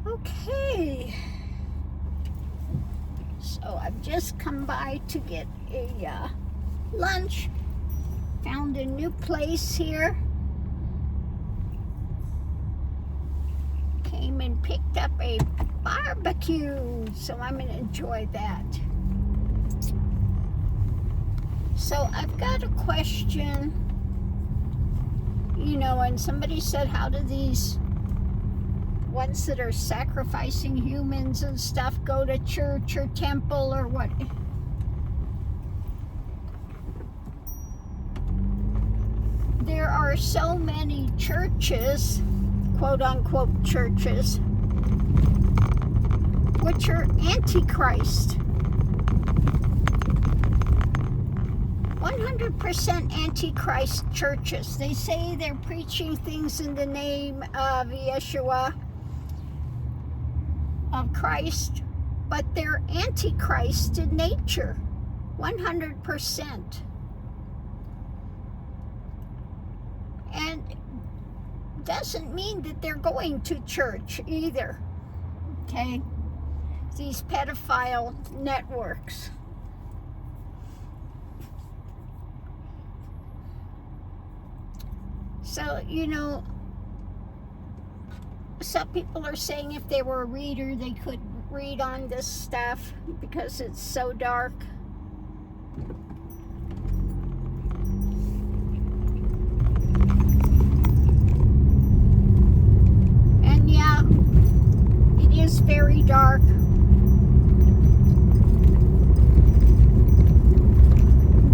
Okay, so I've just come by to get a lunch. Found a new place here. Came and picked up a barbecue, so I'm gonna enjoy that. So I've got a question, and somebody said, how do these ones that are sacrificing humans and stuff go to church or temple or what? There are so many churches, quote unquote churches, which are antichrist. 100% antichrist churches. They say they're preaching things in the name of Yeshua, of Christ, but they're antichrist in nature. 100%. And doesn't mean that they're going to church either. Okay? These pedophile networks. So, some people are saying if they were a reader, they could read on this stuff because it's so dark. And yeah, it is very dark.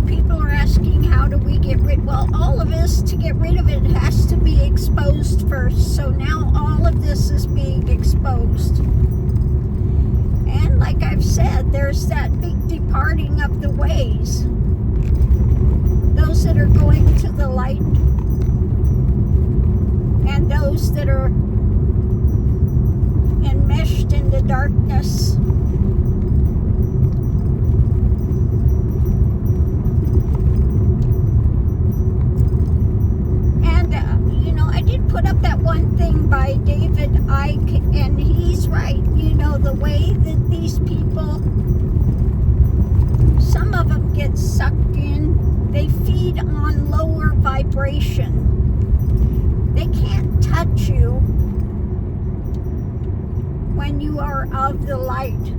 People are asking, how do we get rid? Well, all of this, to get rid of it, has to be exposed first. So now all of this is being exposed. And like I've said, there's that big departing of the ways. Those that are going to the light and those that are enmeshed in the darkness. Put up that one thing by David Icke, and he's right. The way that these people, some of them get sucked in, they feed on lower vibration. They can't touch you when you are of the light.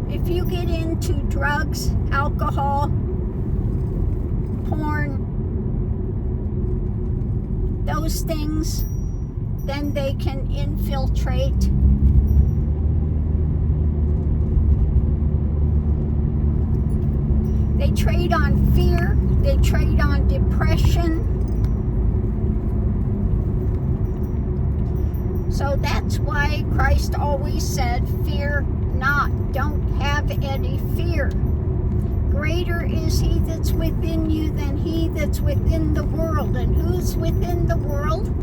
If you get into drugs, alcohol, porn, those things, then they can infiltrate. They trade on fear, they trade on depression. So that's why Christ always said, fear not, don't have any fear. Greater is he that's within you than he that's within the world. And who's within the world?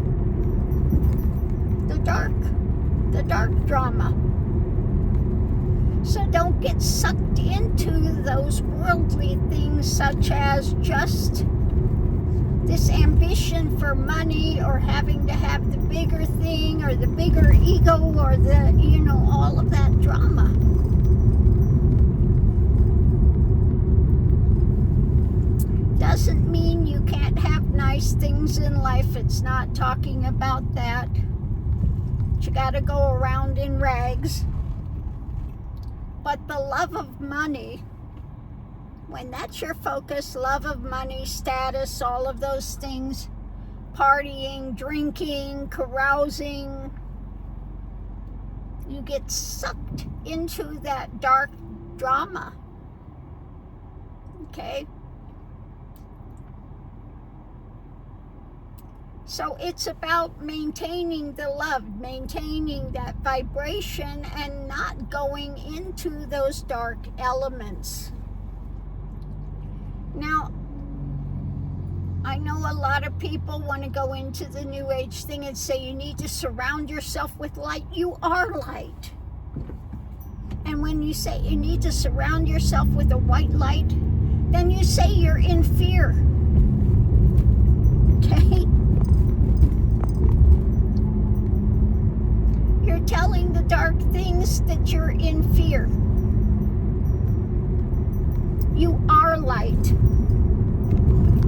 The dark drama. So don't get sucked into those worldly things, such as just this ambition for money, or having to have the bigger thing, or the bigger ego, or the, all of that drama. Doesn't mean you can't have nice things in life. It's not talking about that. You gotta go around in rags. But the love of money, when that's your focus, love of money, status, all of those things, partying, drinking, carousing, you get sucked into that dark drama. Okay? So it's about maintaining the love, maintaining that vibration, and not going into those dark elements. Now, I know a lot of people want to go into the New Age thing and say you need to surround yourself with light. You are light. And when you say you need to surround yourself with a white light, then you say you're in fear. Okay? things that you're in fear. You are light.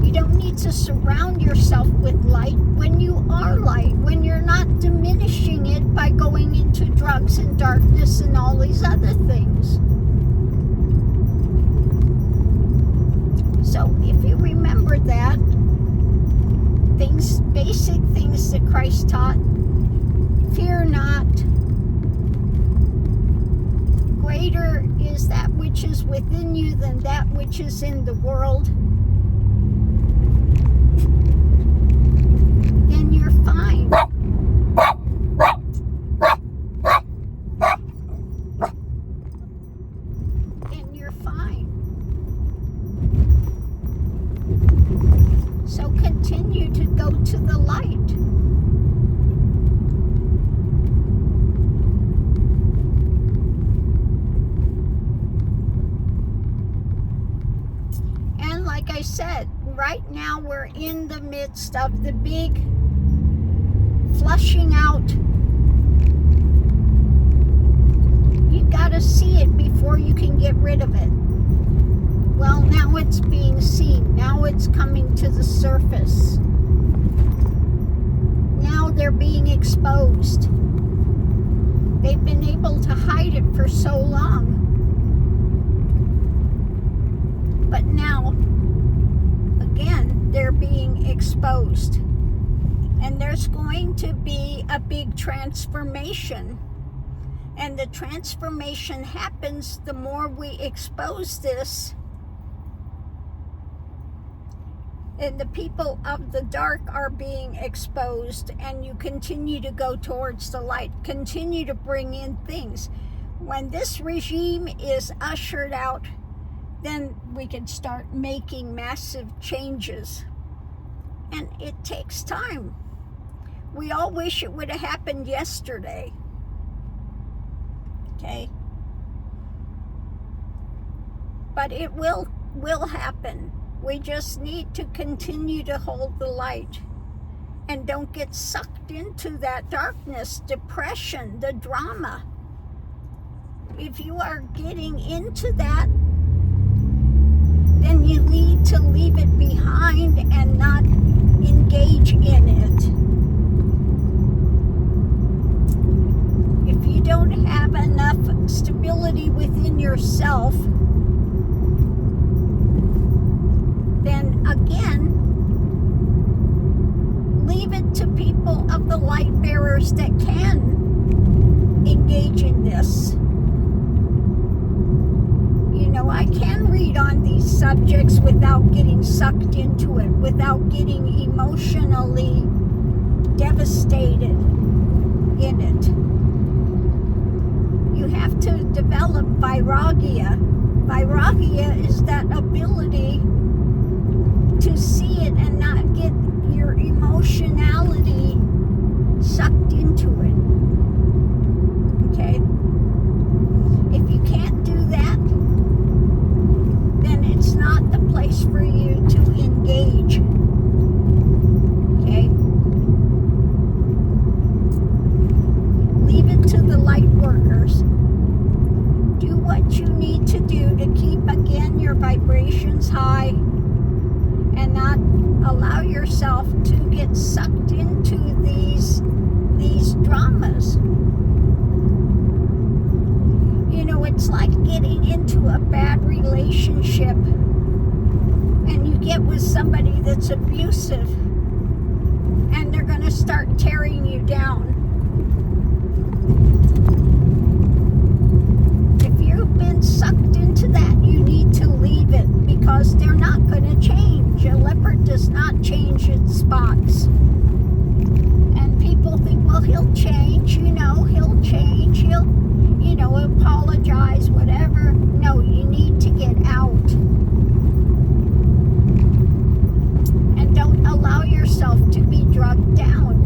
You don't need to surround yourself with light when you are light, when you're not diminishing it by going into drugs and darkness and all these other things. So if you remember that, basic things that Christ taught, fear not. Greater is that which is within you than that which is in the world. Then you're fine. Then you're fine. So continue to go to the light. And like I said, right now we're in the midst of the big flushing out. You gotta see it before you can get rid of it. Well, now it's being seen. Now it's coming to the surface. Now they're being exposed. They've been able to hide it for so long. But now, again, they're being exposed. And there's going to be a big transformation. And the transformation happens the more we expose this. And the people of the dark are being exposed, and you continue to go towards the light, continue to bring in things. When this regime is ushered out, then we can start making massive changes. And it takes time. We all wish it would have happened yesterday. Okay? But it will happen. We just need to continue to hold the light and don't get sucked into that darkness, depression, the drama. If you are getting into that, then you need to leave it behind and not engage in it. If you don't have enough stability within yourself, then again, leave it to people of the light bearers that can engage in this. You know, I can read on these subjects without getting sucked into it, without getting emotionally devastated in it. You have to develop vairagya. Vairagya is that ability to see it and not get your emotionality sucked into it. Okay? If you can't do that, then it's not the place for you to engage. Okay? Leave it to the light workers. Do what you need to do to keep, again, your vibrations high, and not allow yourself to get sucked into these dramas. You know, it's like getting into a bad relationship and you get with somebody that's abusive and they're going to start tearing you down. If you've been sucked into that, you need to leave it, because they're not going to change. A leopard does not change its spots. And people think, well, he'll change, he'll change, he'll apologize, whatever. No, you need to get out. And don't allow yourself to be drugged down.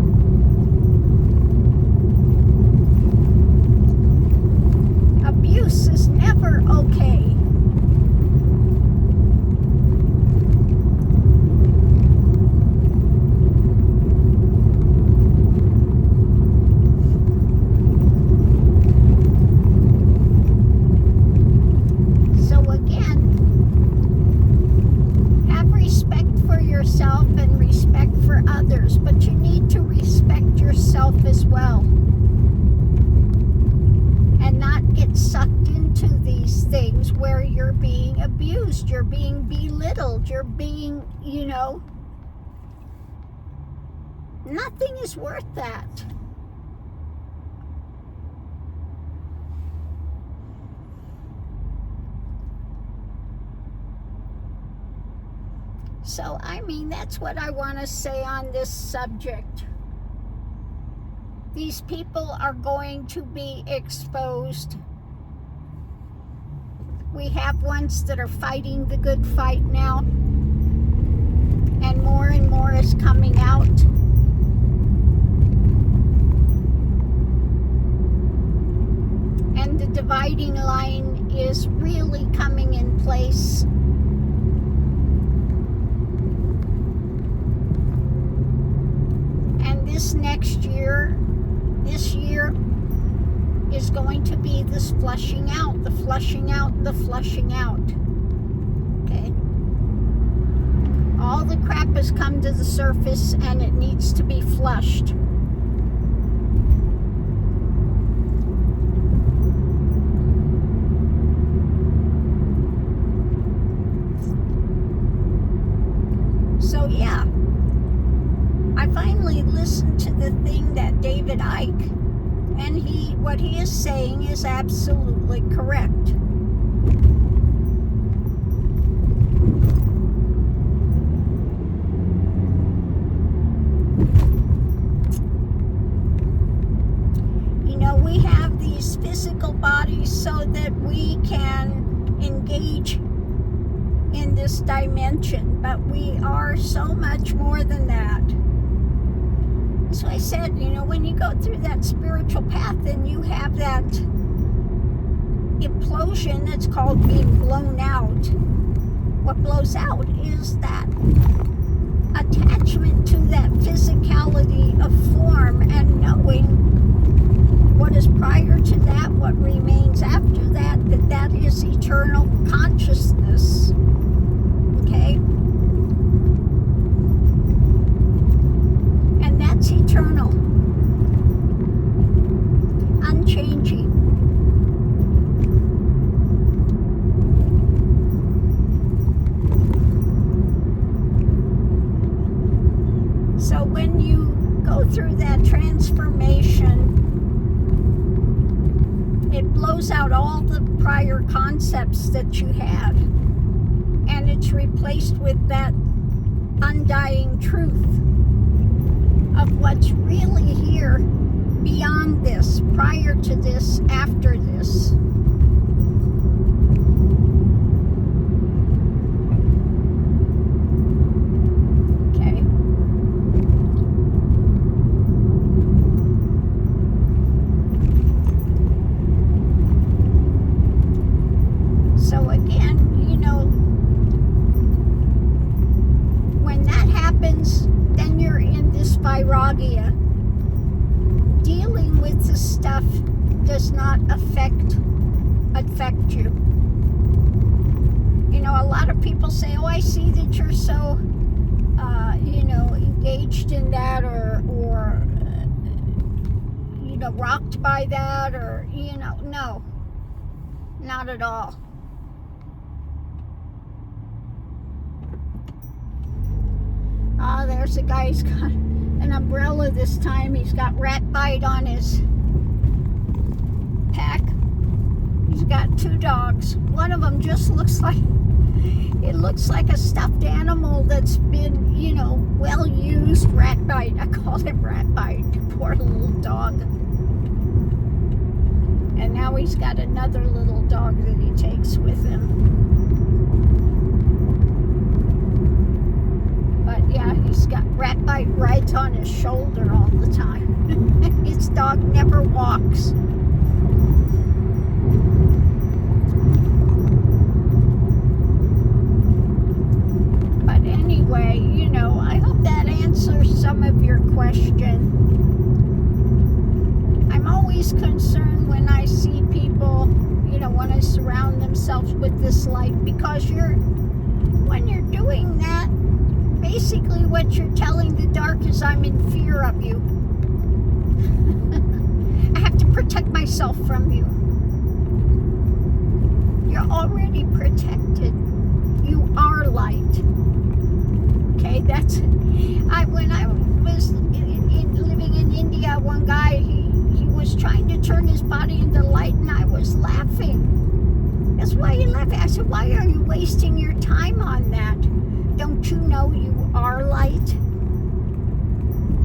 Abuse is never okay. yourself as well. And not get sucked into these things where you're being abused, you're being belittled, you're being, nothing is worth that. So, that's what I want to say on this subject. These people are going to be exposed. We have ones that are fighting the good fight now, and more is coming out. And the dividing line is really coming in place. And this year is going to be this flushing out, the flushing out, the flushing out. Okay? All the crap has come to the surface and it needs to be flushed. So yeah, I finally listened to the thing that David Icke, and what he is saying is absolutely correct. We have these physical bodies so that we can engage in this dimension, but we are so much more than that. So I said, when you go through that spiritual path and you have that implosion that's called being blown out, what blows out is that attachment to that physicality of form, and knowing what is prior to that, what remains after that, that is eternal consciousness. Okay? And that's eternal. Unchanging. So when you go through that transformation, it blows out all the prior concepts that you had, and it's replaced with that undying truth of what's really here beyond this, prior to this, after this. Okay. So again, when that happens, then you're in this viragia. Dealing with this stuff does not affect you. A lot of people say, oh, I see that you're so, engaged in that, or rocked by that, or, no, not at all. There's a guy, he's got an umbrella this time. He's got rat bite on his pack. He's got 2 dogs. One of them just looks like a stuffed animal that's been, well used. Rat bite. I call him rat bite. Poor little dog. And now he's got another little dog that he takes with him. But yeah, he's got rat bite right on his shoulder all the time. His dog never walks. But anyway, I hope that answers some of your question. I'm always concerned when I see people, want to surround themselves with this light, because when you're doing that, basically what you're telling the dark is, I'm in fear of you. myself from you. You're already protected. You are light. Okay, that's, when I was living in India, one guy, he was trying to turn his body into light, and I was laughing. That's why you laughing. I said, why are you wasting your time on that? Don't you know you are light?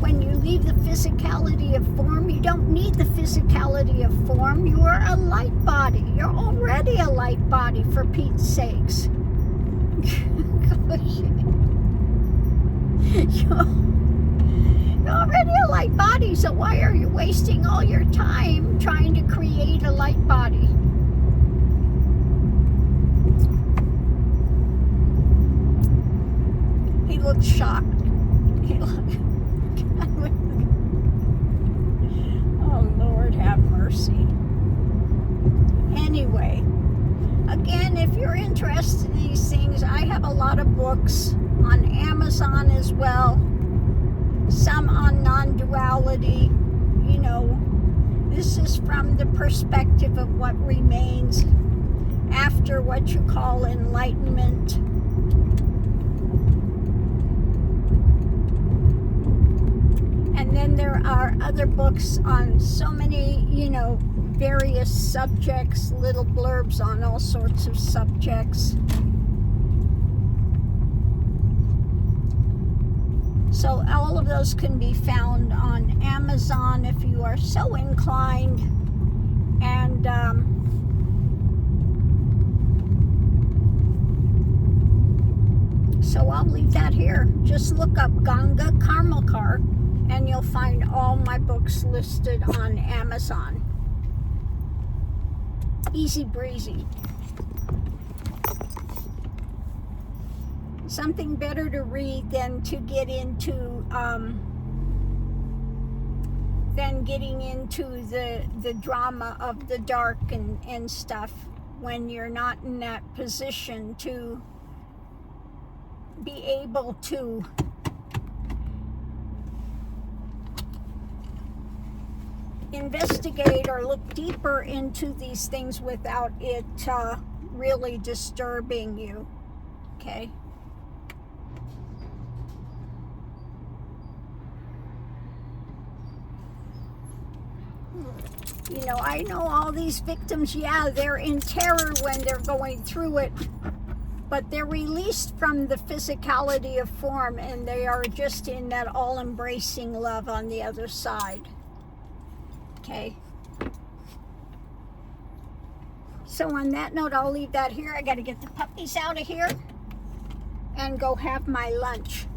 When you leave the physicality of form, you don't need the physicality of form. You are a light body. You're already a light body, for Pete's sakes. You're already a light body, so why are you wasting all your time trying to create a light body? He looked shocked. He looked, oh, Lord, have mercy. Anyway, again, if you're interested in these things, I have a lot of books on Amazon as well. Some on non-duality. You know, this is from the perspective of what remains after what you call enlightenment. And then there are other books on so many, you know, various subjects, little blurbs on all sorts of subjects. So all of those can be found on Amazon if you are so inclined. And so I'll leave that here. Just look up Ganga Karmalkar and you'll find all my books listed on Amazon. Easy breezy. Something better to read than to get into, than getting into the drama of the dark and stuff when you're not in that position to be able to investigate or look deeper into these things without it really disturbing you. Okay? You know, I know all these victims, yeah, they're in terror when they're going through it, but they're released from the physicality of form and they are just in that all-embracing love on the other side. Okay. So on that note, I'll leave that here. I got to get the puppies out of here and go have my lunch.